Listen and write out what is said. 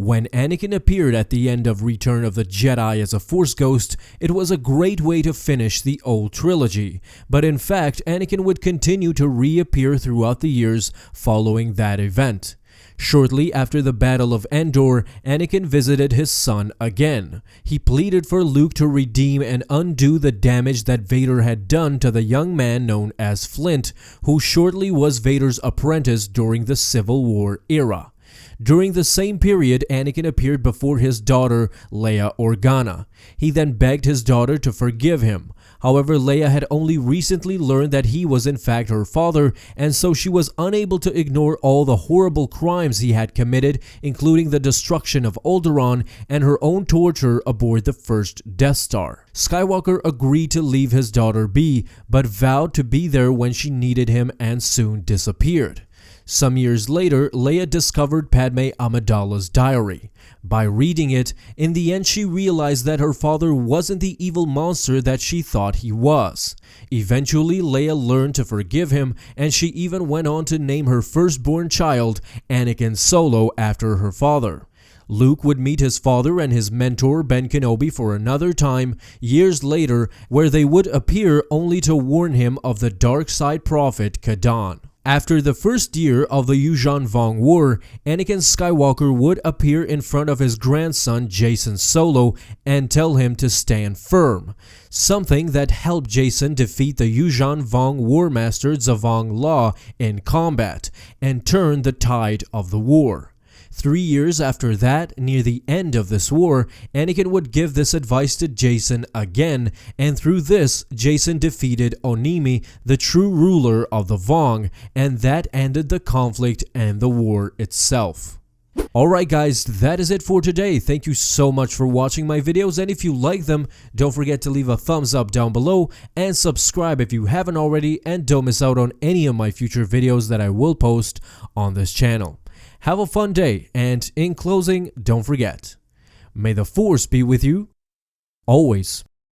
When Anakin appeared at the end of Return of the Jedi as a Force Ghost, it was a great way to finish the old trilogy, but in fact Anakin would continue to reappear throughout the years following that event. Shortly after the Battle of Endor, Anakin visited his son again. He pleaded for Luke to redeem and undo the damage that Vader had done to the young man known as Flint, who shortly was Vader's apprentice during the Civil War era. During the same period, Anakin appeared before his daughter, Leia Organa. He then begged his daughter to forgive him. However, Leia had only recently learned that he was in fact her father, and so she was unable to ignore all the horrible crimes he had committed, including the destruction of Alderaan and her own torture aboard the first Death Star. Skywalker agreed to leave his daughter be, but vowed to be there when she needed him and soon disappeared. Some years later, Leia discovered Padme Amidala's diary. By reading it, in the end she realized that her father wasn't the evil monster that she thought he was. Eventually, Leia learned to forgive him, and she even went on to name her firstborn child Anakin Solo after her father. Luke would meet his father and his mentor Ben Kenobi for another time, years later, where they would appear only to warn him of the dark side prophet Kadan. After the first year of the Yuuzhan Vong War, Anakin Skywalker would appear in front of his grandson Jacen Solo and tell him to stand firm, something that helped Jacen defeat the Yuuzhan Vong War Master Zavong Law in combat and turn the tide of the war. 3 years after that, near the end of this war, Anakin would give this advice to Jacen again, and through this, Jacen defeated Onimi, the true ruler of the Vong, and that ended the conflict and the war itself. Alright guys, that is it for today. Thank you so much for watching my videos, and if you like them, don't forget to leave a thumbs up down below and subscribe if you haven't already, and don't miss out on any of my future videos that I will post on this channel. Have a fun day, and in closing, don't forget, may the Force be with you always.